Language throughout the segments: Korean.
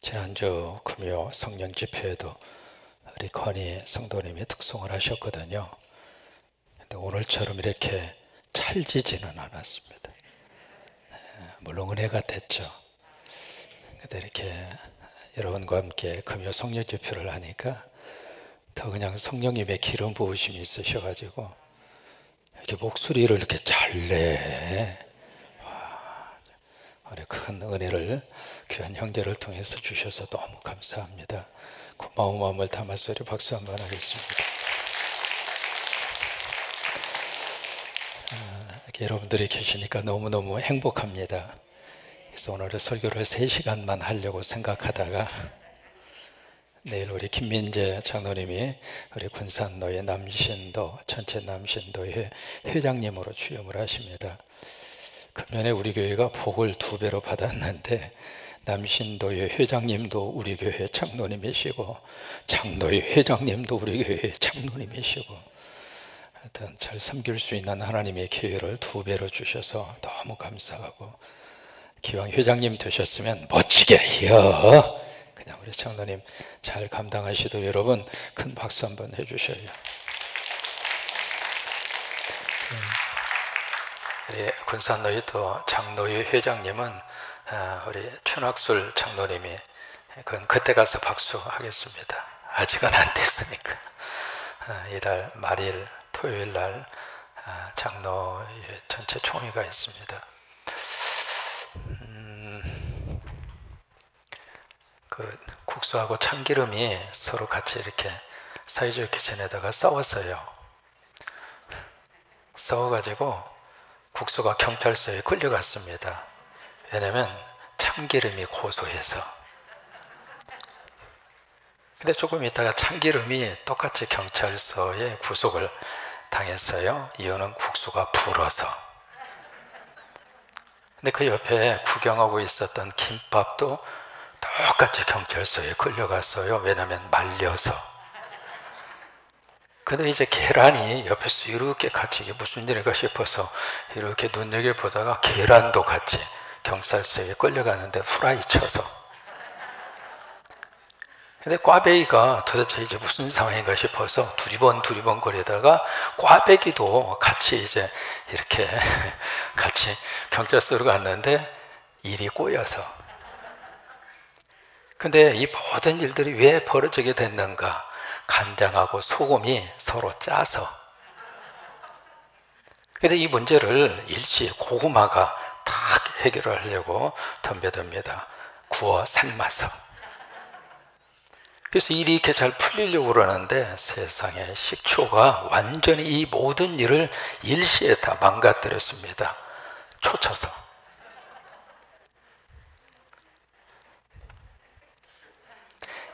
지난주 금요 성령 집회에도 우리 건희 성도님이 특송을 하셨거든요. 근데 오늘처럼 이렇게 찰지지는 않았습니다. 물론 은혜가 됐죠. 근데 이렇게 여러분과 함께 금요 성령 집회를 하니까 더 그냥 성령님의 기름 부으심이 있으셔가지고 이렇게 목소리를 이렇게 잘 내. 큰 은혜를 귀한 형제를 통해서 주셔서 너무 감사합니다. 고마운 마음을 담아서 우리 박수 한번 하겠습니다. 이렇게 여러분들이 계시니까 너무너무 행복합니다. 그래서 오늘의 설교를 3시간만 하려고 생각하다가 내일 우리 김민재 장로님이 우리 군산노예 남신도 전체 남신도회 회장님으로 취임을 하십니다. 금년에 우리 교회가 복을 2배로 받았는데 남신도회 회장님도 우리 교회 장로님이시고 장로회 회장님도 우리 교회 장로님이시고 하여튼 잘 섬길 수 있는 하나님의 기회를 2배로 주셔서 너무 감사하고 기왕 회장님 되셨으면 멋지게 해요. 그냥 우리 장로님 잘 감당하시도록 여러분 큰 박수 한번 해주셔요. 우리 군산노예 또 장로회 회장님은 우리 최낙술 장로님이 그건 그때 가서 박수하겠습니다. 아직은 안 됐으니까. 이달 말일 토요일 날 장로회 전체 총회가 있습니다. 그 국수하고 참기름이 서로 같이 이렇게 사이좋게 지내다가 싸웠어요. 싸워가지고 국수가 경찰서에 끌려갔습니다. 왜냐면 참기름이 고소해서. 근데 조금 있다가 참기름이 똑같이 경찰서에 구속을 당했어요. 이유는 국수가 불어서. 근데 그 옆에 구경하고 있었던 김밥도 똑같이 경찰서에 끌려갔어요. 왜냐면 말려서. 근데 이제 계란이 옆에서 이렇게 같이 이게 무슨 일인가 싶어서 이렇게 눈여겨보다가 계란도 같이 경찰서에 끌려가는데 후라이 쳐서. 근데 꽈배기가 도대체 이제 무슨 상황인가 싶어서 두리번 거리다가 꽈배기도 같이 이제 이렇게 같이 경찰서로 갔는데 일이 꼬여서. 근데 이 모든 일들이 왜 벌어지게 됐는가? 간장하고 소금이 서로 짜서. 근데 이 문제를 일시 고구마가 탁 해결을 하려고 덤벼듭니다. 구워 삶아서. 그래서 일이 이렇게 잘 풀리려고 그러는데 세상에 식초가 완전히 이 모든 일을 일시에 다 망가뜨렸습니다. 초쳐서.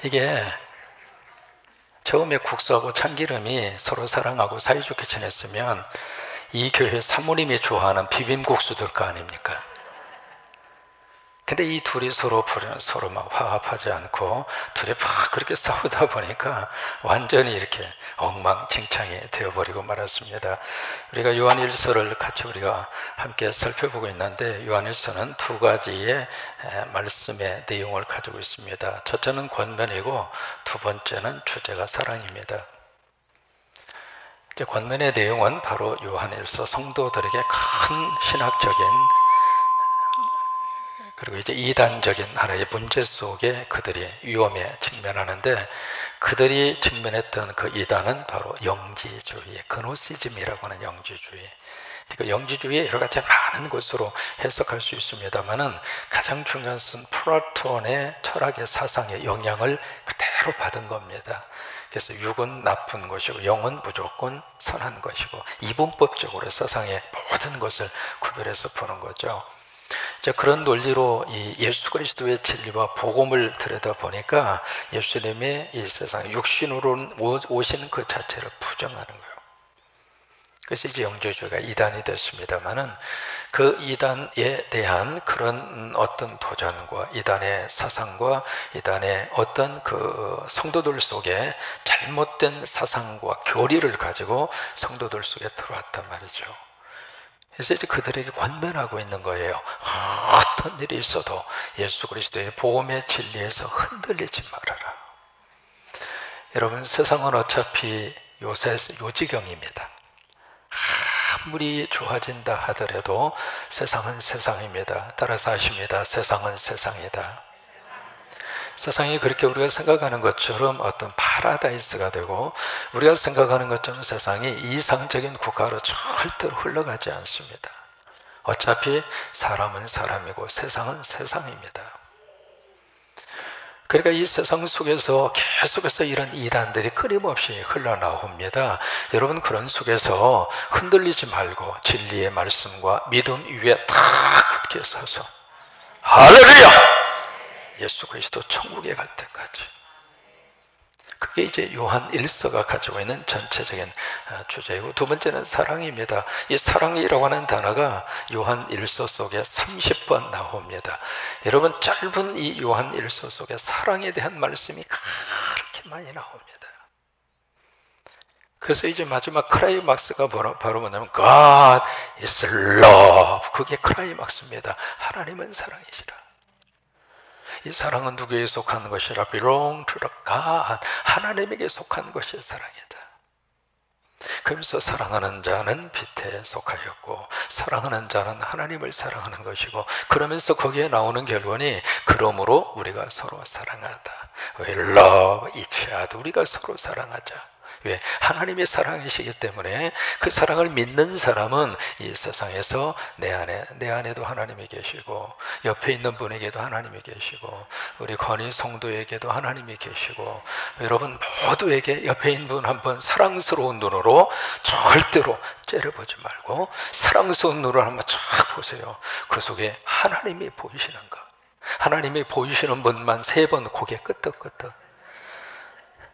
이게 처음에 국수하고 참기름이 서로 사랑하고 사이좋게 지냈으면 이 교회 사모님이 좋아하는 비빔국수 될 거 아닙니까? 근데 이 둘이 서로 막 화합하지 않고 둘이 막 그렇게 싸우다 보니까 완전히 이렇게 엉망진창이 되어버리고 말았습니다. 우리가 요한일서를 같이 우리가 함께 살펴보고 있는데 요한일서는 2가지의 말씀의 내용을 가지고 있습니다. 첫째는 권면이고 2번째는 주제가 사랑입니다. 이제 권면의 내용은 바로 요한일서 성도들에게 큰 신학적인 그리고 이제 이단적인 하나의 문제 속에 그들이 위험에 직면하는데 그들이 직면했던 그 이단은 바로 영지주의, 그노시즘이라고 하는 영지주의. 그러니까 영지주의의 여러 가지 많은 것으로 해석할 수 있습니다만은 가장 중요한 것은 플라톤의 철학의 사상의 영향을 그대로 받은 겁니다. 그래서 육은 나쁜 것이고 영은 무조건 선한 것이고 이분법적으로 세상의 모든 것을 구별해서 보는 거죠. 자, 그런 논리로 이 예수 그리스도의 진리와 복음을 들여다보니까 예수님의 이 세상 육신으로 오신 그 자체를 부정하는 거예요. 그래서 이제 영지주의가 이단이 됐습니다만은 그 이단에 대한 그런 어떤 도전과 이단의 사상과 이단의 어떤 그 성도들 속에 잘못된 사상과 교리를 가지고 성도들 속에 들어왔단 말이죠. 그래서 이제 그들에게 권면하고 있는 거예요. 어떤 일이 있어도 예수 그리스도의 복음의 진리에서 흔들리지 말아라. 여러분, 세상은 어차피 요지경입니다. 아무리 좋아진다 하더라도 세상은 세상입니다. 따라서 하십니다. 세상은 세상이다. 세상이 그렇게 우리가 생각하는 것처럼 어떤 파라다이스가 되고 우리가 생각하는 것처럼 세상이 이상적인 국가로 절대로 흘러가지 않습니다. 어차피 사람은 사람이고 세상은 세상입니다. 그러니까 이 세상 속에서 계속해서 이런 이단들이 끊임없이 흘러나옵니다. 여러분, 그런 속에서 흔들리지 말고 진리의 말씀과 믿음 위에 탁 굳게 서서 할렐루야! 예수 그리스도 천국에 갈 때까지. 그게 이제 요한 1서가 가지고 있는 전체적인 주제이고, 두 번째는 사랑입니다. 이 사랑이라고 하는 단어가 요한 1서 속에 30번 나옵니다. 여러분, 짧은 이 요한 1서 속에 사랑에 대한 말씀이 그렇게 많이 나옵니다. 그래서 이제 마지막 클라이막스가 바로 뭐냐면 God is love. 그게 클라이막스입니다. 하나님은 사랑이시라. 이 사랑은 누구에게 속한 것이라? belong to the God. 하나님에게 속한 것이 사랑이다. 그러면서 사랑하는 자는 빛에 속하였고 사랑하는 자는 하나님을 사랑하는 것이고, 그러면서 거기에 나오는 결론이 그러므로 우리가 서로 사랑하다. We love each other. 우리가 서로 사랑하자. 왜? 하나님의 사랑이시기 때문에 그 사랑을 믿는 사람은 이 세상에서 내 안에도 하나님이 계시고, 옆에 있는 분에게도 하나님이 계시고, 우리 건희 성도에게도 하나님이 계시고, 여러분 모두에게 옆에 있는 분 한번 사랑스러운 눈으로 절대로 째려보지 말고 사랑스러운 눈으로 한번 쫙 보세요. 그 속에 하나님이 보이시는가? 하나님이 보이시는 분만 3번 고개 끄덕끄덕.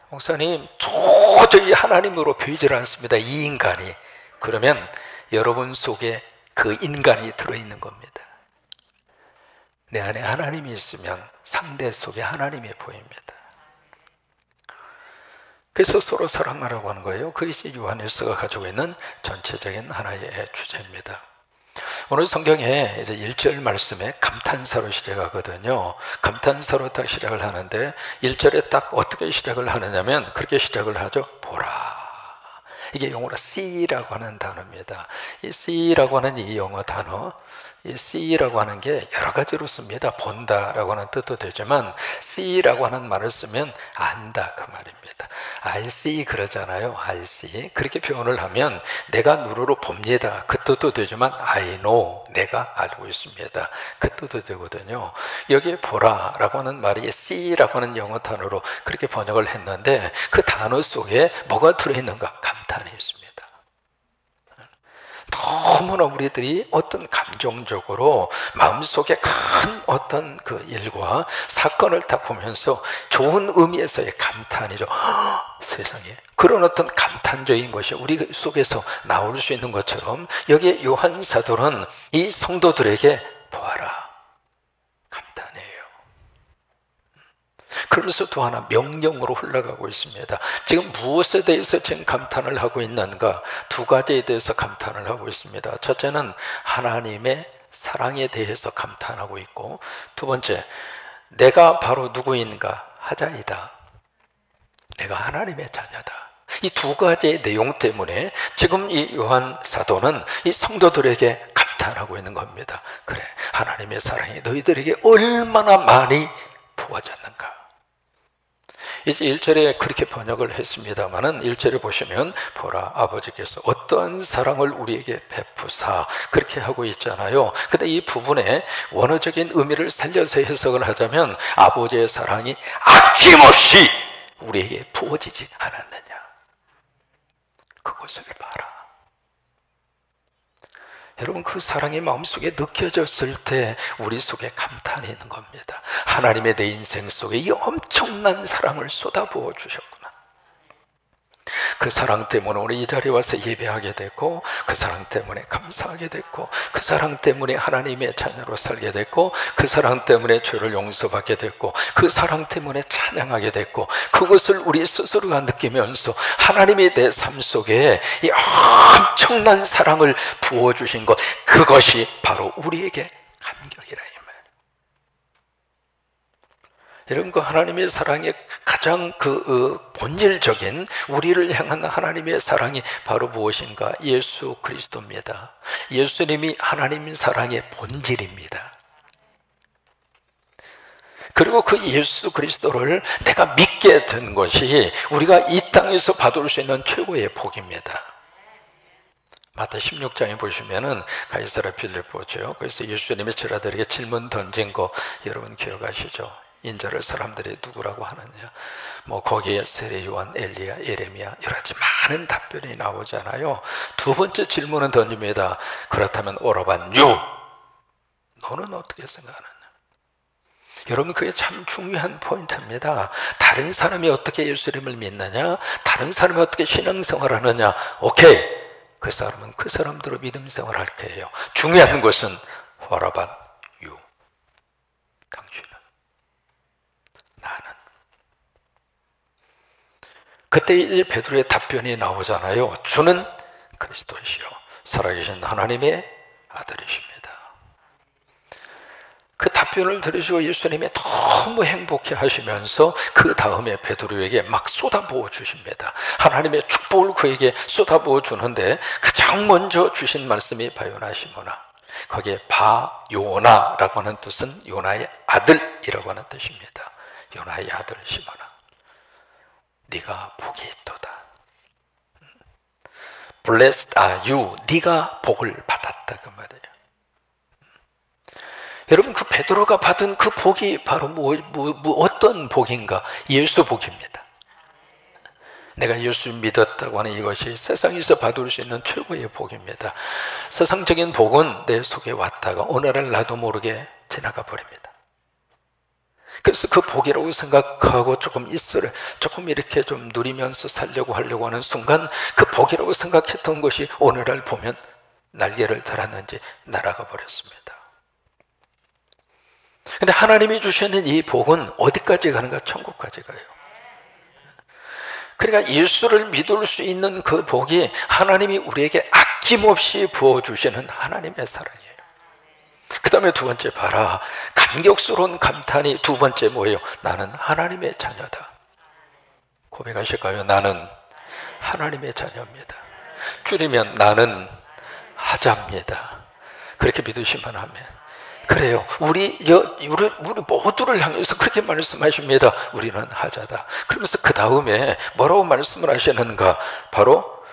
목사님, 도저히 하나님으로 보이질 않습니다, 이 인간이. 그러면 여러분 속에 그 인간이 들어있는 겁니다. 내 안에 하나님이 있으면 상대 속에 하나님이 보입니다. 그래서 서로 사랑하라고 하는 거예요. 그것이 요한일서가 가지고 있는 전체적인 하나의 주제입니다. 오늘 성경에 이제 1절 말씀에 감탄사로 시작하거든요. 감탄사로 딱 시작을 하는데 1절에 딱 어떻게 시작을 하느냐면 그렇게 시작을 하죠. 보라. 이게 영어로 see라고 하는 단어입니다. 이 see라고 하는 이 영어 단어, 이 see라고 하는 게 여러 가지로 씁니다. 본다라고 하는 뜻도 되지만 see라고 하는 말을 쓰면 안다, 그 말입니다. I see 그러잖아요. I see. 그렇게 표현을 하면 내가 눈으로 봅니다, 그 뜻도 되지만 I know, 내가 알고 있습니다, 그 뜻도 되거든요. 여기에 보라라고 하는 말이 see라고 하는 영어 단어로 그렇게 번역을 했는데 그 단어 속에 뭐가 들어있는가? 감탄이 있습니다. 너무나 우리들이 어떤 감정적으로 마음속에 큰 어떤 그 일과 사건을 딱 보면서 좋은 의미에서의 감탄이죠. 세상에, 그런 어떤 감탄적인 것이 우리 속에서 나올 수 있는 것처럼 여기에 요한 사도는 이 성도들에게 보아라, 감탄해요. 그래서 또 하나 명령으로 흘러가고 있습니다. 지금 무엇에 대해서 지금 감탄을 하고 있는가? 2가지에 대해서 감탄을 하고 있습니다. 첫째는 하나님의 사랑에 대해서 감탄하고 있고, 두 번째, 내가 바로 누구인가 하자이다. 내가 하나님의 자녀다. 이 2가지의 내용 때문에 지금 이 요한 사도는 이 성도들에게 감탄하고 있는 겁니다. 그래, 하나님의 사랑이 너희들에게 얼마나 많이 부어졌는가. 이제 1절에 그렇게 번역을 했습니다마는 1절에 보시면 보라, 아버지께서 어떠한 사랑을 우리에게 베푸사, 그렇게 하고 있잖아요. 근데 이 부분에 원어적인 의미를 살려서 해석을 하자면 아버지의 사랑이 아낌없이 우리에게 부어지지 않았느냐, 그것을 봐라. 여러분, 그 사랑이 마음속에 느껴졌을 때 우리 속에 감탄이 있는 겁니다. 하나님의 내 인생 속에 이 엄청난 사랑을 쏟아부어 주셨구나. 그 사랑 때문에 우리 이 자리에 와서 예배하게 됐고, 그 사랑 때문에 감사하게 됐고, 그 사랑 때문에 하나님의 자녀로 살게 됐고, 그 사랑 때문에 죄를 용서받게 됐고, 그 사랑 때문에 찬양하게 됐고, 그것을 우리 스스로가 느끼면서 하나님이 내 삶 속에 이 엄청난 사랑을 부어주신 것, 그것이 바로 우리에게 감격이라 이 말. 여러분, 그 하나님의 사랑의 가장 본질적인 우리를 향한 하나님의 사랑이 바로 무엇인가? 예수 그리스도입니다. 예수님이 하나님 사랑의 본질입니다. 그리고 그 예수 그리스도를 내가 믿게 된 것이 우리가 이 땅에서 받을 수 있는 최고의 복입니다. 마태 16장에 보시면은 가이사랴 빌립보죠. 그래서 예수님이 저라들에게 질문 던진 거 여러분 기억하시죠? 인자를 사람들이 누구라고 하느냐, 거기에 세례 요한, 엘리야, 예레미야 여러 가지 많은 답변이 나오잖아요. 두 번째 질문은 던집니다. 그렇다면 오라반 유, 너는 어떻게 생각하느냐? 여러분, 그게 참 중요한 포인트입니다. 다른 사람이 어떻게 예수님을 믿느냐, 다른 사람이 어떻게 신앙생활을 하느냐, 오케이, 그 사람은 그 사람대로 믿음 생활을 할 거예요. 중요한 것은 오라반 유, 당신은, 나는. 그때 이제 베드로의 답변이 나오잖아요. 주는 그리스도이시요 살아계신 하나님의 아들이십니다. 그 답변을 들으시고 예수님이 너무 행복해 하시면서 그 다음에 베드로에게 막 쏟아부어 주십니다. 하나님의 축복을 그에게 쏟아부어 주는데 가장 먼저 주신 말씀이 바요나 시모나, 거기에 바요나라고 하는 뜻은 요나의 아들이라고 하는 뜻입니다. 요나의 아들 시모나, 네가 복이 있도다. Blessed are you, 네가 복을 받았다, 그 말이에요. 여러분, 그 베드로가 받은 그 복이 바로 어떤 복인가? 예수 복입니다. 내가 예수 믿었다고 하는 이것이 세상에서 받을 수 있는 최고의 복입니다. 세상적인 복은 내 속에 왔다가 어느 날 나도 모르게 지나가 버립니다. 그래서 그 복이라고 생각하고 조금 이렇게 좀 누리면서 살려고 하려고 하는 순간 그 복이라고 생각했던 것이 어느 날 보면 날개를 달았는지 날아가 버렸습니다. 근데 하나님이 주시는 이 복은 어디까지 가는가? 천국까지 가요. 그러니까 예수를 믿을 수 있는 그 복이 하나님이 우리에게 아낌없이 부어주시는 하나님의 사랑이에요. 그 다음에 두 번째 봐라, 감격스러운 감탄이 두 번째 뭐예요? 나는 하나님의 자녀다. 고백하실까요? 나는 하나님의 자녀입니다. 줄이면 나는 하자입니다. 그렇게 믿으시면 아멘. 그래요. 우리 모두를 향해서 그렇게 말씀하십니다. 우리는 하자다. 그러면서 그 다음에 뭐라고 말씀을 하시는가? 바로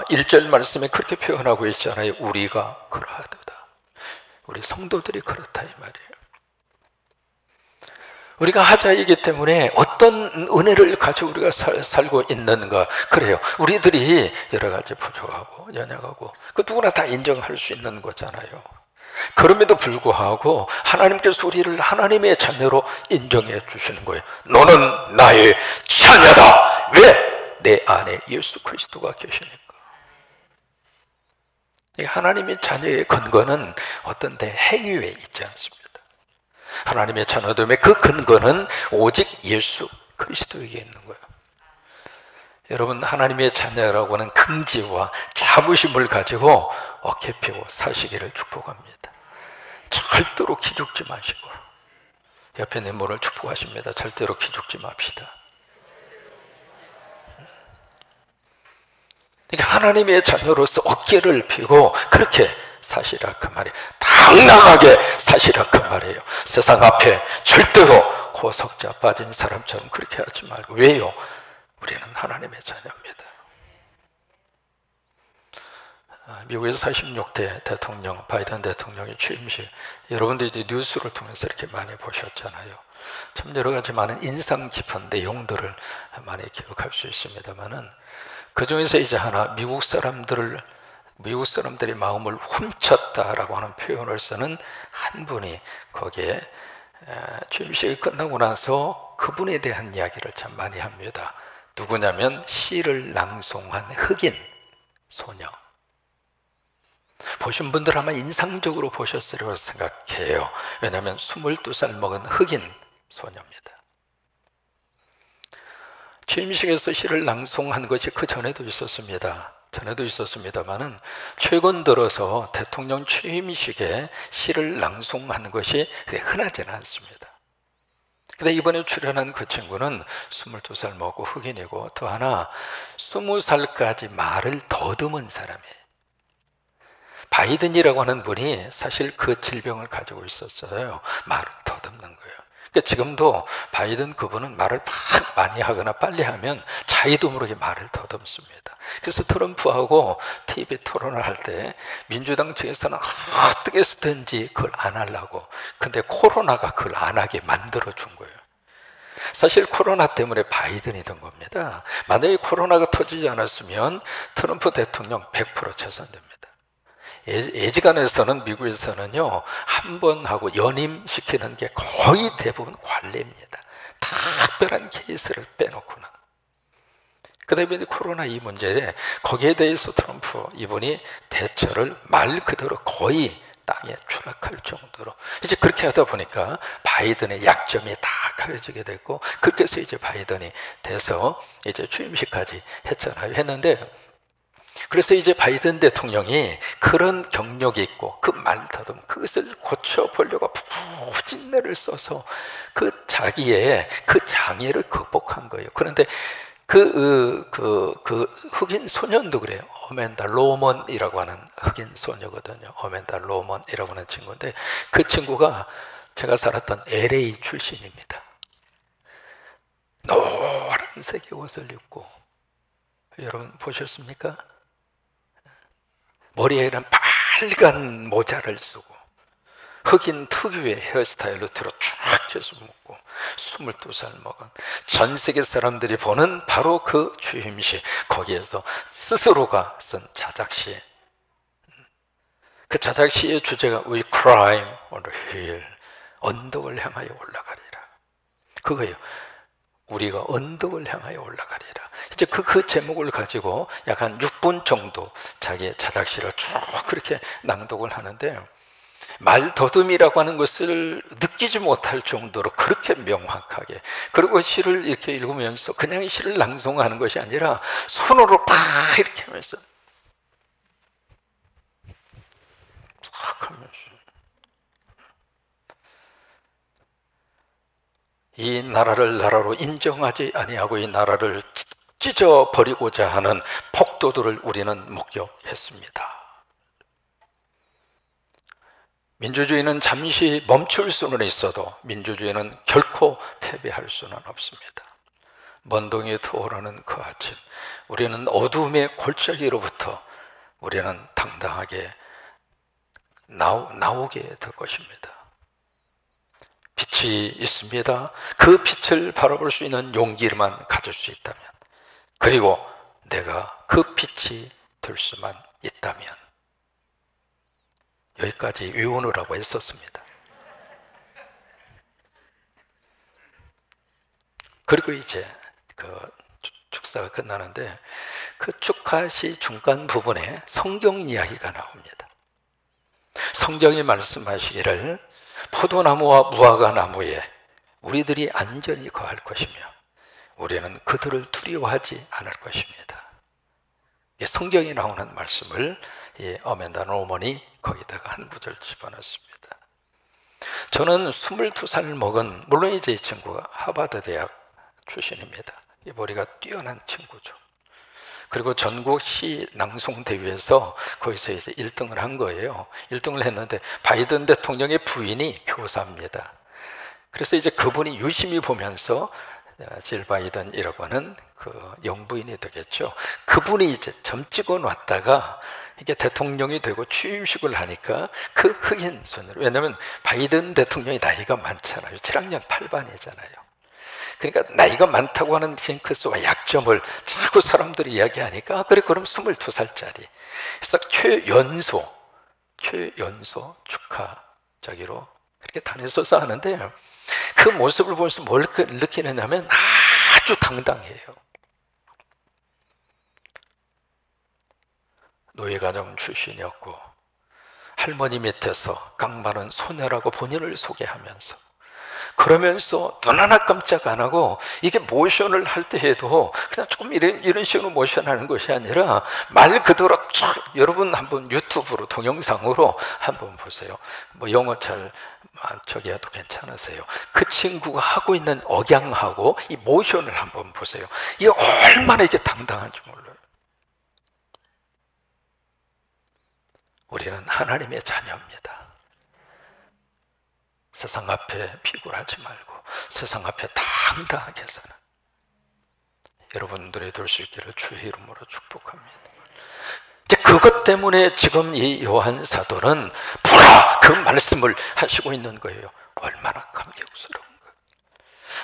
1절 말씀에 그렇게 표현하고 있잖아요. 우리가 그러하도다. 우리 성도들이 그렇다, 이 말이에요. 우리가 하자이기 때문에 어떤 은혜를 가지고 우리가 살고 있는가? 그래요. 우리들이 여러 가지 부족하고 연약하고 그 누구나 다 인정할 수 있는 거잖아요. 그럼에도 불구하고 하나님께서 우리를 하나님의 자녀로 인정해 주시는 거예요. 너는 나의 자녀다. 왜? 내 안에 예수 그리스도가 계시니까. 하나님의 자녀의 근거는 어떤 데 행위에 있지 않습니다. 하나님의 자녀됨의 그 근거는 오직 예수 그리스도에게 있는 거예요. 여러분, 하나님의 자녀라고 하는 긍지와 자부심을 가지고 어깨 펴고 사시기를 축복합니다. 절대로 기죽지 마시고, 옆에 있는 분을 축복하십니다. 절대로 기죽지 맙시다. 그러니까 하나님의 자녀로서 어깨를 펴고 그렇게 사시라, 그 말이에요. 당당하게 사시라, 그 말이에요. 세상 앞에 절대로 고석자 빠진 사람처럼 그렇게 하지 말고. 왜요? 우리는 하나님의 자녀입니다. 미국에서 46대 대통령 바이든 대통령의 취임식, 여러분들이 뉴스를 통해서 이렇게 많이 보셨잖아요. 참 여러 가지 많은 인상 깊은 내용들을 많이 기억할 수 있습니다만은 그 중에서 이제 하나, 미국 사람들의 마음을 훔쳤다라고 하는 표현을 쓰는 한 분이 거기에 취임식이 끝나고 나서 그분에 대한 이야기를 참 많이 합니다. 누구냐면 시를 낭송한 흑인 소녀. 보신 분들 아마 인상적으로 보셨으리라고 생각해요. 왜냐하면 22살 먹은 흑인 소녀입니다. 취임식에서 시를 낭송한 것이 그 전에도 있었습니다만은 최근 들어서 대통령 취임식에 시를 낭송하는 것이 흔하지는 않습니다. 근데 이번에 출연한 그 친구는 22살 먹고 흑인이고, 또 하나 20살까지 말을 더듬은 사람이에요. 바이든이라고 하는 분이 사실 그 질병을 가지고 있었어요. 말을 더듬는 거예요. 그러니까 지금도 바이든 그분은 말을 막 많이 하거나 빨리 하면 자기도 모르게 말을 더듬습니다. 그래서 트럼프하고 TV 토론을 할 때 민주당 측에서는 어떻게 해서든지 그걸 안 하려고, 근데 코로나가 그걸 안 하게 만들어 준 거예요. 사실 코로나 때문에 바이든이 된 겁니다. 만약에 코로나가 터지지 않았으면 트럼프 대통령 100% 재선됩니다. 예지간에서는, 미국에서는요, 한 번 하고 연임시키는 게 거의 대부분 관례입니다. 특별한 케이스를 빼놓고는. 그 다음에 코로나 이 문제에, 거기에 대해서 트럼프 이분이 대처를 말 그대로 거의 땅에 추락할 정도로, 이제 그렇게 하다 보니까 바이든의 약점이 다 가려지게 됐고, 그렇게 해서 이제 바이든이 돼서 이제 취임식까지 했잖아요. 했는데, 그래서 이제 바이든 대통령이 그런 경력이 있고 그 말다듬, 그것을 고쳐보려고 부진내를 써서 그 자기의 그 장애를 극복한 거예요. 그런데 그 흑인 소년도 그래요. 어멘다 로먼이라고 하는 흑인 소녀거든요. 어멘다 로먼이라고 하는 친구인데, 그 친구가 제가 살았던 LA 출신입니다. 노란색의 옷을 입고, 여러분 보셨습니까? 머리에는 빨간 모자를 쓰고 흑인 특유의 헤어스타일로 뒤로 쫙 젖어 묶고 22살 먹은, 전 세계 사람들이 보는 바로 그 취임식, 거기에서 스스로가 쓴 자작시, 그 자작시의 주제가 We climb on the hill, 언덕을 향하여 올라가리라. 그거예요. 우리가 언덕을 향하여 올라가리라. 이제 그 제목을 가지고 약 한 6분 정도 자기의 자작시를 쭉 그렇게 낭독을 하는데, 말 더듬이라고 하는 것을 느끼지 못할 정도로 그렇게 명확하게, 그리고 시를 이렇게 읽으면서 그냥 시를 낭송하는 것이 아니라 손으로 팍 이렇게 하면서 팍 하면서 이 나라를 나라로 인정하지 아니하고 이 나라를 찢어버리고자 하는 폭도들을 우리는 목격했습니다. 민주주의는 잠시 멈출 수는 있어도 민주주의는 결코 패배할 수는 없습니다. 먼동이 터오르는 그 아침, 우리는 어둠의 골짜기로부터 우리는 당당하게 나오게 될 것입니다. 빛이 있습니다. 그 빛을 바라볼 수 있는 용기만 가질 수 있다면, 그리고 내가 그 빛이 될 수만 있다면. 여기까지 위원을 하고 했었습니다. 그리고 이제 그 축사가 끝나는데, 그 축하시 중간 부분에 성경 이야기가 나옵니다. 성경이 말씀하시기를 포도나무와 무화과 나무에 우리들이 안전히 거할 것이며 우리는 그들을 두려워하지 않을 것입니다. 성경이 나오는 말씀을 어멘다 로먼이 거기다가 한 구절 집어넣습니다. 저는 22살 먹은, 물론 이제 이 친구가 하버드 대학 출신입니다. 이 머리가 뛰어난 친구죠. 그리고 전국 시 낭송 대회에서 거기서 이제 1등을 한 거예요. 1등을 했는데 바이든 대통령의 부인이 교사입니다. 그래서 이제 그분이 유심히 보면서 질 바이든이라고 하는 그 영부인이 되겠죠. 그분이 이제 점 찍어 놨다가 이게 대통령이 되고 취임식을 하니까 그 흑인 손으로, 왜냐하면 바이든 대통령이 나이가 많잖아요. 7학년 8반이잖아요. 그러니까 나이가 많다고 하는 징크스와 약점을 자꾸 사람들이 이야기하니까, 그래 그럼 22살짜리. 그래서 최연소 축하자기로 그렇게 다녔어서 하는데, 그 모습을 보면서 뭘 느끼느냐면 아주 당당해요. 노예가정 출신이었고 할머니 밑에서 깡마른 소녀라고 본인을 소개하면서 그러면서 눈 하나 깜짝 안 하고 이게 모션을 할 때에도 그냥 조금 이런 식으로 모션하는 것이 아니라 말 그대로 쫙, 여러분 한번 유튜브로 동영상으로 한번 보세요. 뭐 영어 잘 저기 해도 괜찮으세요. 그 친구가 하고 있는 억양하고 이 모션을 한번 보세요. 이게 얼마나 이게 당당한지 몰라요. 우리는 하나님의 자녀입니다. 세상 앞에 비굴하지 말고 세상 앞에 당당하게 사는 여러분들이 될 수 있기를 주의 이름으로 축복합니다. 이제 그것 때문에 지금 이 요한 사도는 보라 그 말씀을 하시고 있는 거예요. 얼마나 감격스러운 거예요.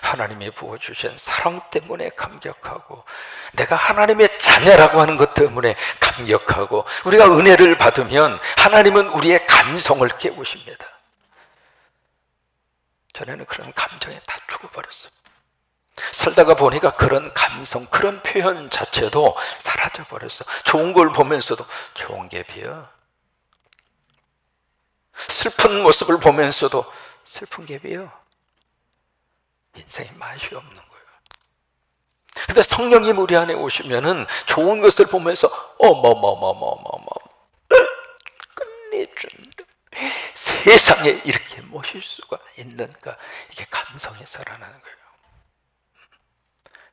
하나님이 부어주신 사랑 때문에 감격하고 내가 하나님의 자녀라고 하는 것 때문에 감격하고 우리가 은혜를 받으면 하나님은 우리의 감성을 깨우십니다. 전에는 그런 감정이 다 죽어버렸어요. 살다가 보니까 그런 감성, 그런 표현 자체도 사라져버렸어. 좋은 걸 보면서도 좋은 게 비어. 슬픈 모습을 보면서도 슬픈 게 비어. 인생이 맛이 없는 거예요. 근데 성령님 우리 안에 오시면은 좋은 것을 보면서 어머머머머머머 끝내준다. 세상에 이렇게 모실 수가 있는가? 이게 감성이 살아나는 거예요.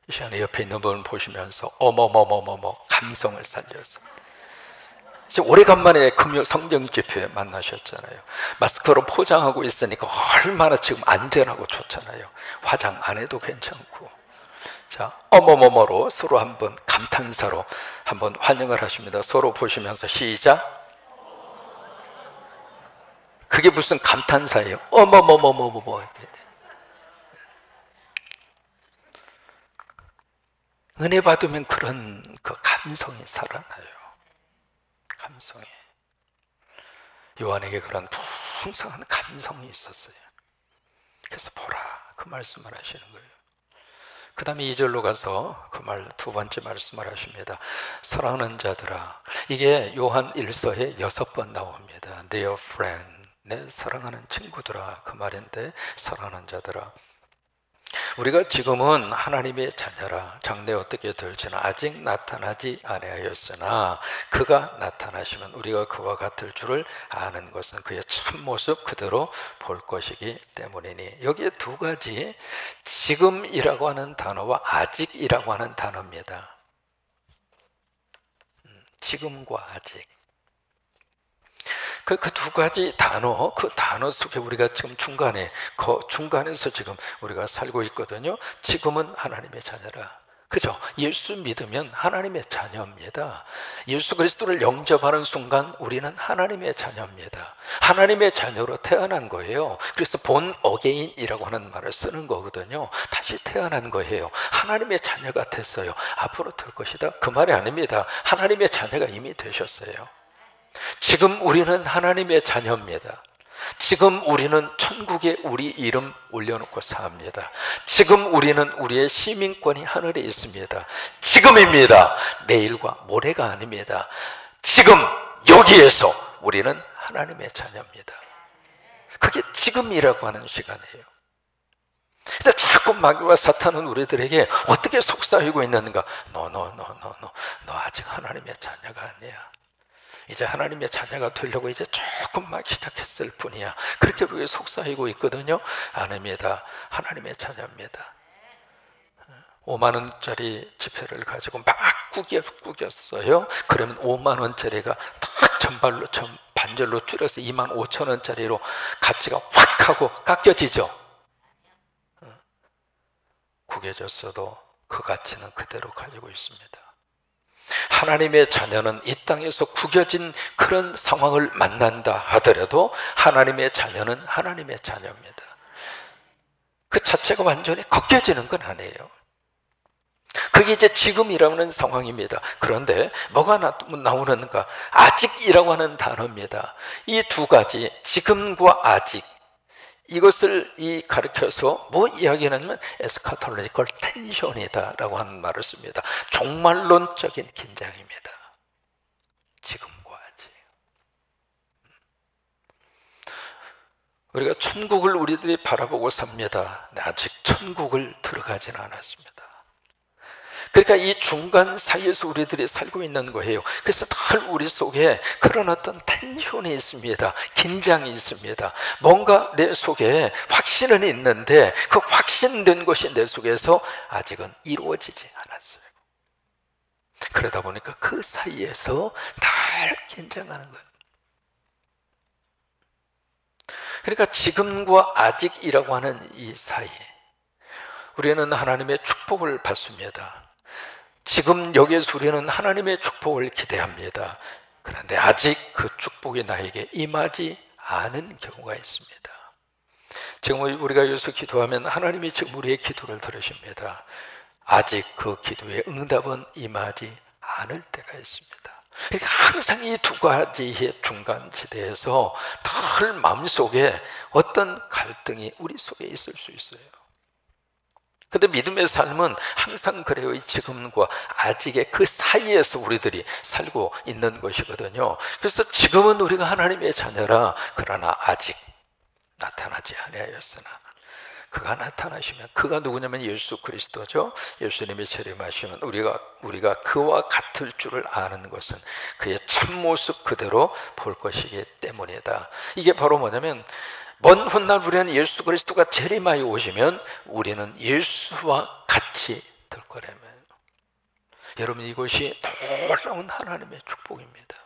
이 시간에 옆에 있는 분 보시면서 어머머머머머 감성을 살려서 오래간만에 금요 성경 집회에 만나셨잖아요. 마스크로 포장하고 있으니까 얼마나 지금 안전하고 좋잖아요. 화장 안 해도 괜찮고. 자, 어머머머로 서로 한번 감탄사로 한번 환영을 하십니다. 서로 보시면서 시작. 그게 무슨 감탄사예요? 어머머머머머머. 은혜 받으면 그런 그 감성이 살아나요. 감성이. 요한에게 그런 풍성한 감성이 있었어요. 그래서 보라 그 말씀을 하시는 거예요. 그 다음에 2절로 가서 그 말 두 번째 말씀을 하십니다. 사랑하는 자들아. 이게 요한 1서에 6번 나옵니다. Dear friend, 내 사랑하는 친구들아, 그 말인데 사랑하는 자들아. 우리가 지금은 하나님의 자녀라. 장래 어떻게 될지는 아직 나타나지 아니하였으나 그가 나타나시면 우리가 그와 같을 줄을 아는 것은 그의 참모습 그대로 볼 것이기 때문이니. 여기에 두 가지, 지금이라고 하는 단어와 아직이라고 하는 단어입니다. 지금과 아직. 그 두 가지 단어, 그 단어 속에 우리가 지금 중간에서 지금 우리가 살고 있거든요. 지금은 하나님의 자녀라. 그죠? 예수 믿으면 하나님의 자녀입니다. 예수 그리스도를 영접하는 순간 우리는 하나님의 자녀입니다. 하나님의 자녀로 태어난 거예요. 그래서 본 어게인이라고 하는 말을 쓰는 거거든요. 다시 태어난 거예요. 하나님의 자녀가 됐어요. 앞으로 될 것이다. 그 말이 아닙니다. 하나님의 자녀가 이미 되셨어요. 지금 우리는 하나님의 자녀입니다. 지금 우리는 천국에 우리 이름 올려놓고 삽니다. 지금 우리는 우리의 시민권이 하늘에 있습니다. 지금입니다. 내일과 모레가 아닙니다. 지금 여기에서 우리는 하나님의 자녀입니다. 그게 지금이라고 하는 시간이에요. 근데 자꾸 마귀와 사탄은 우리들에게 어떻게 속삭이고 있는가? 너 아직 하나님의 자녀가 아니야. 이제 하나님의 자녀가 되려고 이제 조금 막 시작했을 뿐이야. 그렇게 우리가 속삭이고 있거든요. 아닙니다. 하나님의 자녀입니다. 5만 원짜리 지폐를 가지고 막 구겼어요. 그러면 5만 원짜리가 딱 반절로 줄여서 2만 5천 원짜리로 가치가 확 하고 깎여지죠. 구겨졌어도 그 가치는 그대로 가지고 있습니다. 하나님의 자녀는 이 땅에서 구겨진 그런 상황을 만난다 하더라도 하나님의 자녀는 하나님의 자녀입니다. 그 자체가 완전히 꺾여지는 건 아니에요. 그게 이제 지금이라는 상황입니다. 그런데 뭐가 나오는가? 아직이라고 하는 단어입니다. 이 두 가지, 지금과 아직, 이것을 가르쳐서 뭐 이야기하냐면 에스카톨로지컬 텐션이다 라고 하는 말을 씁니다. 종말론적인 긴장입니다. 지금과 아직. 우리가 천국을 우리들이 바라보고 삽니다. 아직 천국을 들어가지는 않았습니다. 그러니까 이 중간 사이에서 우리들이 살고 있는 거예요. 그래서 늘 우리 속에 그런 어떤 텐션이 있습니다. 긴장이 있습니다. 뭔가 내 속에 확신은 있는데 그 확신된 것이 내 속에서 아직은 이루어지지 않았어요. 그러다 보니까 그 사이에서 늘 긴장하는 거예요. 그러니까 지금과 아직이라고 하는 이 사이에 우리는 하나님의 축복을 받습니다. 지금 여기에서 우리는 하나님의 축복을 기대합니다. 그런데 아직 그 축복이 나에게 임하지 않은 경우가 있습니다. 지금 우리가 여기서 기도하면 하나님이 지금 우리의 기도를 들으십니다. 아직 그 기도의 응답은 임하지 않을 때가 있습니다. 그러니까 항상 이 두 가지의 중간지대에서 늘 마음속에 어떤 갈등이 우리 속에 있을 수 있어요. 근데 믿음의 삶은 항상 그래요. 지금과 아직의 그 사이에서 우리들이 살고 있는 것이거든요. 그래서 지금은 우리가 하나님의 자녀라. 그러나 아직 나타나지 아니하였으나 그가 나타나시면, 그가 누구냐면 예수 그리스도죠. 예수님이 재림하시면 우리가 그와 같을 줄을 아는 것은 그의 참모습 그대로 볼 것이기 때문이다. 이게 바로 뭐냐면 먼 훗날 우리는 예수 그리스도가 재림하여 오시면 우리는 예수와 같이 될 거라면, 여러분 이것이 놀라운 하나님의 축복입니다.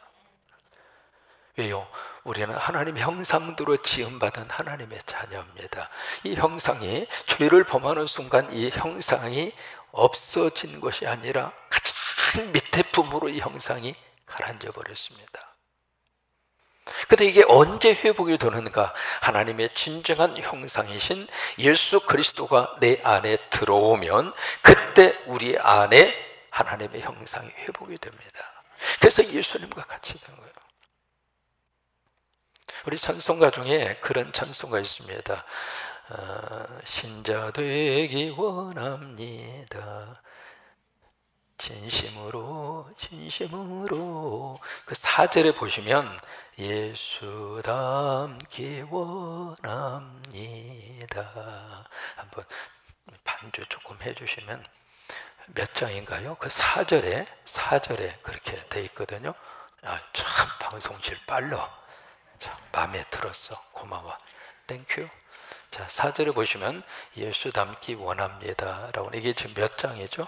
왜요? 우리는 하나님의 형상대로 지음받은 하나님의 자녀입니다. 이 형상이 죄를 범하는 순간 이 형상이 없어진 것이 아니라 가장 밑에 품으로 이 형상이 가라앉아 버렸습니다. 근데 이게 언제 회복이 되는가? 하나님의 진정한 형상이신 예수 그리스도가 내 안에 들어오면 그때 우리 안에 하나님의 형상이 회복이 됩니다. 그래서 예수님과 같이 되는 거예요. 우리 찬송가 중에 그런 찬송가 있습니다. 신자 되기 원합니다. 진심으로 그 4절에 보시면 예수 닮기 원합니다. 한번 반주 조금 해주시면, 몇 장인가요? 그 4절에 그렇게 돼 있거든요. 참 방송질 빨라. 자, 마음에 들었어. 고마워. 땡큐. 자, 4절에 보시면 예수 닮기 원합니다 라고. 이게 지금 몇 장이죠?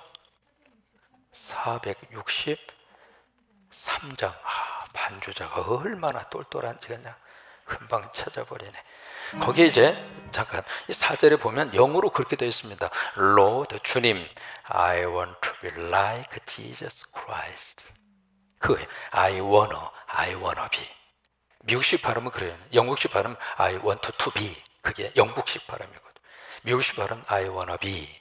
463장. 반주자가 얼마나 똘똘한지 그냥 금방 찾아버리네. 거기에 이제 잠깐 이 4절에 보면 영어로 그렇게 되어 있습니다. Lord, 주님, I want to be like Jesus Christ. 그거예요. I wanna be. 미국식 발음은 그래요. 영국식 발음 I want to be. 그게 영국식 발음이거든요. 미국식 발음 I wanna be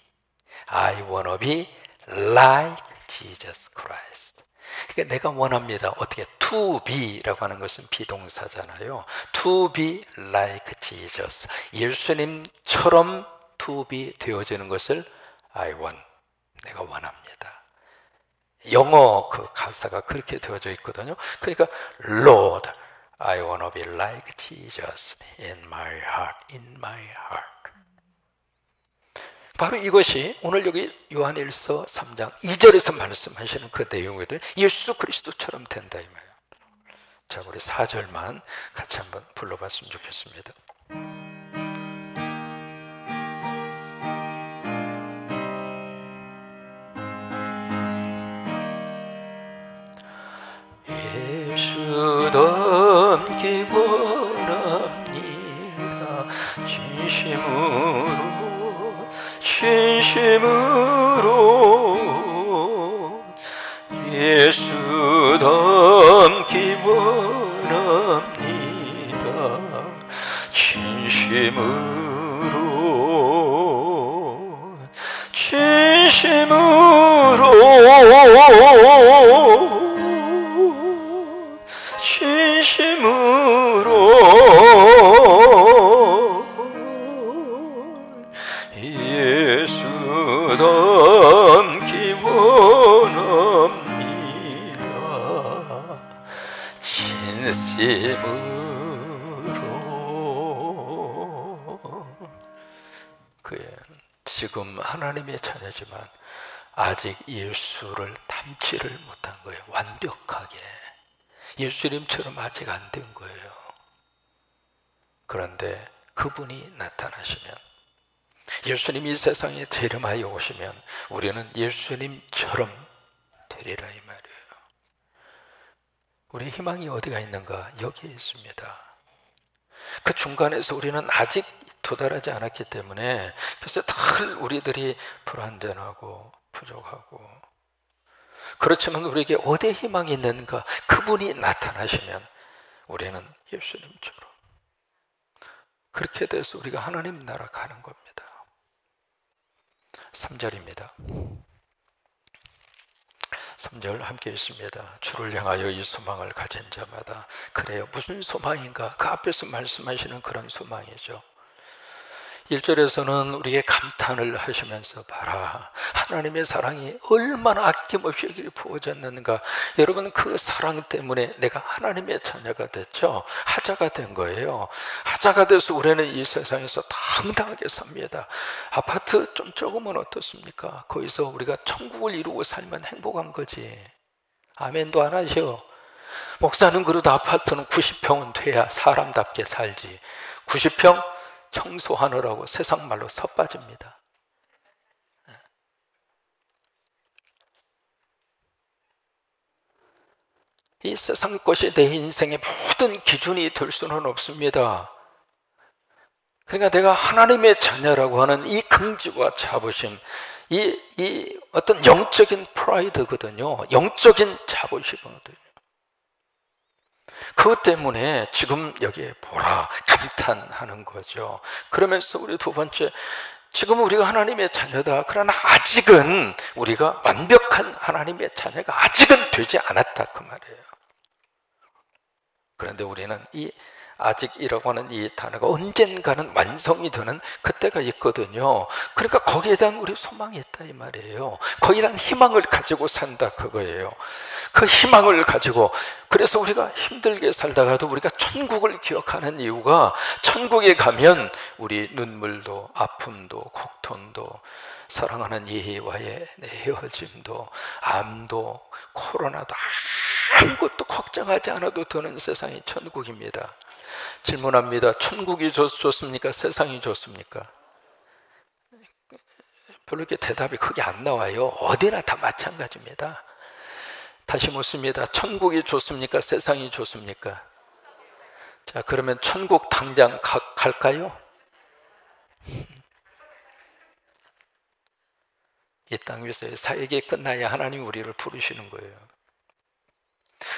like Jesus Christ. 그러니까 내가 원합니다. 어떻게? To be라고 하는 것은 비동사잖아요. To be like Jesus. 예수님처럼 to be 되어지는 것을 I want. 내가 원합니다. 영어 그 가사가 그렇게 되어져 있거든요. 그러니까 Lord, I want to be like Jesus in my heart. 바로 이것이 오늘 여기 요한일서 3장 2절에서 말씀하시는 그 내용이거든요. 예수 그리스도처럼 된다 이 말이에요. 자, 우리 4절만 같이 한번 불러봤으면 좋겠습니다. 예수 닮기 원합니다. 진심으로 예수 닮기 원합니다. 진심으로 예수 닮기 원합니다. 진심으로 지금 하나님의 자녀지만 아직 예수를 닮지를 못한 거예요. 완벽하게 예수님처럼 아직 안 된 거예요. 그런데 그분이 나타나시면, 예수님이 세상에 재림하여 오시면 우리는 예수님처럼 되리라 이 말이에요. 우리의 희망이 어디가 있는가? 여기에 있습니다. 그 중간에서 우리는 아직 도달하지 않았기 때문에, 그래서 늘 우리들이 불완전하고 부족하고, 그렇지만 우리에게 어디에 희망이 있는가? 그분이 나타나시면 우리는 예수님처럼, 그렇게 돼서 우리가 하나님 나라 가는 겁니다. 3절입니다. 3절 함께 있습니다. 주를 향하여 이 소망을 가진 자마다. 그래요. 무슨 소망인가? 그 앞에서 말씀하시는 그런 소망이죠. 1절에서는 우리에게 감탄을 하시면서, 봐라, 하나님의 사랑이 얼마나 아낌없이 여기 부어졌는가. 여러분, 그 사랑 때문에 내가 하나님의 자녀가 됐죠. 하자가 된 거예요. 하자가 돼서 우리는 이 세상에서 당당하게 삽니다. 아파트 좀 적으면 어떻습니까? 거기서 우리가 천국을 이루고 살면 행복한 거지. 아멘도 안 하셔. 목사는 그래도 아파트는 90평은 돼야 사람답게 살지. 90평 청소하느라고 세상 말로 섭빠집니다. 이 세상 것이 내 인생의 모든 기준이 될 수는 없습니다. 그러니까 내가 하나님의 자녀라고 하는 이 긍지와 자부심, 이 어떤 영적인 프라이드거든요. 영적인 자부심이거든요. 그것 때문에 지금 여기에 보라, 감탄하는 거죠. 그러면서 우리 두 번째, 지금 우리가 하나님의 자녀다. 그러나 아직은 우리가 완벽한 하나님의 자녀가 아직은 되지 않았다 그 말이에요. 그런데 우리는 이 아직이라고 하는 이 단어가 언젠가는 완성이 되는 그때가 있거든요. 그러니까 거기에 대한 우리 소망이 있다 이 말이에요. 거기에 대한 희망을 가지고 산다 그거예요. 그 희망을 가지고, 그래서 우리가 힘들게 살다가도 우리가 천국을 기억하는 이유가, 천국에 가면 우리 눈물도 아픔도 곡통도 사랑하는 이와의 헤어짐도 암도 코로나도 아무것도 걱정하지 않아도 되는 세상이 천국입니다. 질문합니다. 천국이 좋습니까? 세상이 좋습니까? 별로 이렇게 대답이 크게 안 나와요. 어디나 다 마찬가지입니다. 다시 묻습니다. 천국이 좋습니까? 세상이 좋습니까? 자, 그러면 천국 당장 갈까요? 이 땅 위에서의 사역이 끝나야 하나님 우리를 부르시는 거예요.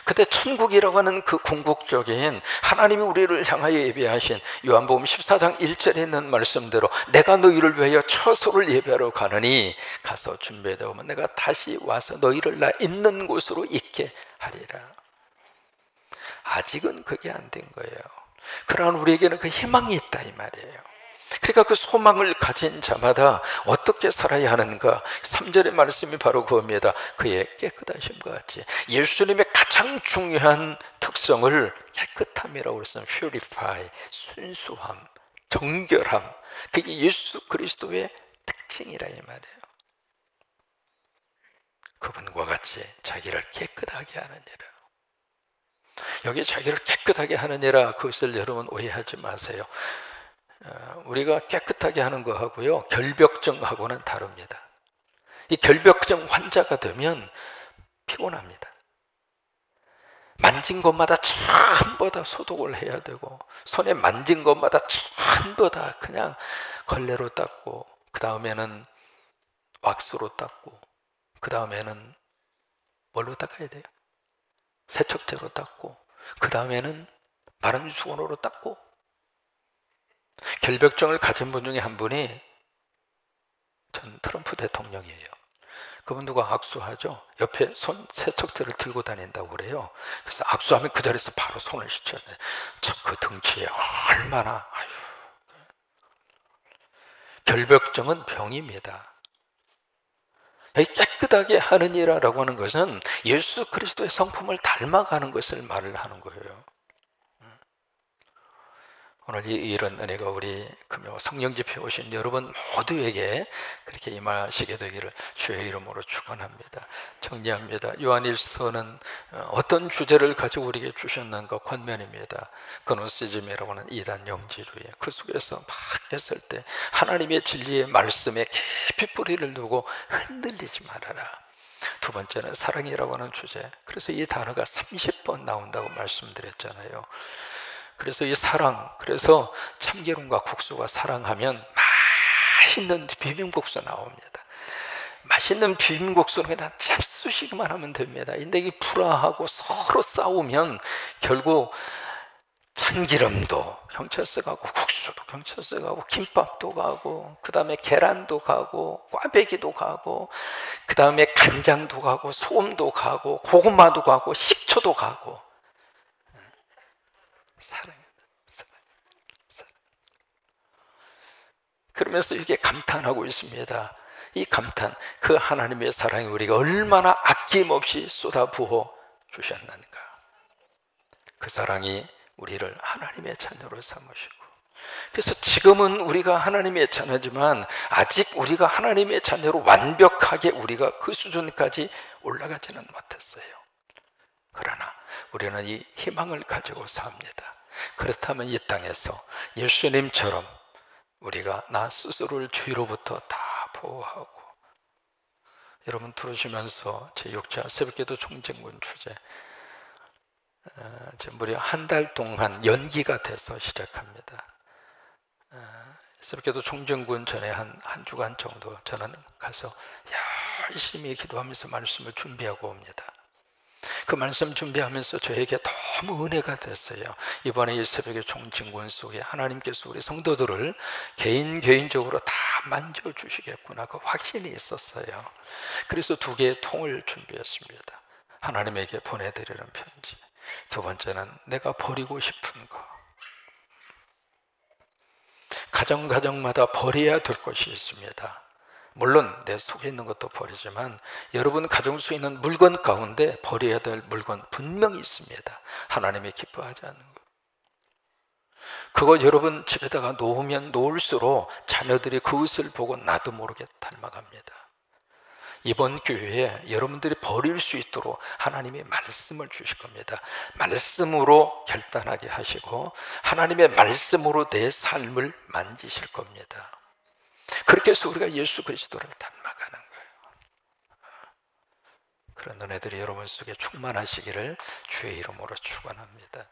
그때 천국이라고 하는 그 궁극적인 하나님이 우리를 향하여 예비하신 요한복음 14장 1절에 있는 말씀대로, 내가 너희를 위하여 처소를 예비하러 가느니 가서 준비되어 오면 내가 다시 와서 너희를 나 있는 곳으로 있게 하리라. 아직은 그게 안 된 거예요. 그러나 우리에게는 그 희망이 있다 이 말이에요. 그러니까 그 소망을 가진 자마다 어떻게 살아야 하는가? 3절의 말씀이 바로 그겁니다. 그의 깨끗하심과 같이. 예수님의 가장 중요한 특성을 깨끗함이라고 했어요. purify, 순수함, 정결함. 그게 예수 그리스도의 특징이라 이 말이에요. 그분과 같이 자기를 깨끗하게 하느니라. 여기 자기를 깨끗하게 하느니라, 그것을 여러분 오해하지 마세요. 우리가 깨끗하게 하는 거하고요, 결벽증하고는 다릅니다. 이 결벽증 환자가 되면 피곤합니다. 만진 것마다 전부 다 소독을 해야 되고, 손에 만진 것마다 전부 다 그냥 걸레로 닦고, 그 다음에는 왁스로 닦고, 그 다음에는 뭘로 닦아야 돼요? 세척제로 닦고, 그 다음에는 마른 수건으로 닦고. 결벽증을 가진 분 중에 한 분이 전 트럼프 대통령이에요. 그분 누가 악수하죠? 옆에 손 세척제를 들고 다닌다고 그래요. 그래서 악수하면 그 자리에서 바로 손을 씻어야 돼. 참 그 등치에 얼마나. 아유. 결벽증은 병입니다. 깨끗하게 하느니라라고 하는 것은 예수 그리스도의 성품을 닮아가는 것을 말을 하는 거예요. 오늘 이 이런 은혜가 우리 금요 성령 집회에 오신 여러분 모두에게 그렇게 임하시게 되기를 주의 이름으로 축원합니다. 정리합니다. 요한일서는 어떤 주제를 가지고 우리에게 주셨는가 권면입니다. 그노시즘이라고 하는 이단 영지주의, 그 속에서 막 했을 때 하나님의 진리의 말씀에 깊이 뿌리를 두고 흔들리지 말아라. 두 번째는 사랑이라고 하는 주제. 그래서 이 단어가 30번 나온다고 말씀드렸잖아요. 그래서 이 사랑, 그래서 참기름과 국수가 사랑하면 맛있는 비빔국수 나옵니다. 맛있는 비빔국수는 그냥 잡수시기만 하면 됩니다. 근데 이 불화하고 서로 싸우면 결국 참기름도 경찰서 가고, 국수도 경찰서 가고, 김밥도 가고, 그 다음에 계란도 가고, 꽈배기도 가고, 그 다음에 간장도 가고, 소금도 가고, 고구마도 가고, 식초도 가고. 사랑입니다. 사랑. 그러면서 이게 감탄하고 있습니다. 이 감탄, 그 하나님의 사랑이 우리가 얼마나 아낌없이 쏟아부어 주셨는가. 그 사랑이 우리를 하나님의 자녀로 삼으시고, 그래서 지금은 우리가 하나님의 자녀지만 아직 우리가 하나님의 자녀로 완벽하게 우리가 그 수준까지 올라가지는 못했어요. 그러나 우리는 이 희망을 가지고 삽니다. 그렇다면 이 땅에서 예수님처럼 우리가 나 스스로를 죄로부터 다 보호하고, 여러분 들으시면서 제 6차 새벽기도 총진군 주제 무려 한 달 동안 연기가 돼서 시작합니다. 새벽기도 총진군 전에 한 주간 정도 저는 가서 열심히 기도하면서 말씀을 준비하고 옵니다. 그 말씀 준비하면서 저에게 너무 은혜가 됐어요. 이번에 이 새벽의 총진군 속에 하나님께서 우리 성도들을 개인적으로 다 만져주시겠구나, 그 확신이 있었어요. 그래서 2개의 통을 준비했습니다. 하나님에게 보내드리는 편지. 두 번째는 내가 버리고 싶은 거. 가정마다 버려야 될 것이 있습니다. 물론 내 속에 있는 것도 버리지만 여러분 가정 속에 있는 물건 가운데 버려야 될 물건 분명히 있습니다. 하나님이 기뻐하지 않는 것. 그거 여러분 집에다가 놓으면 놓을수록 자녀들이 그것을 보고 나도 모르게 닮아갑니다. 이번 교회에 여러분들이 버릴 수 있도록 하나님이 말씀을 주실 겁니다. 말씀으로 결단하게 하시고 하나님의 말씀으로 내 삶을 만지실 겁니다. 그렇게 해서 우리가 예수 그리스도를 닮아가는 거예요. 그런 은혜들이 여러분 속에 충만하시기를 주의 이름으로 축원합니다.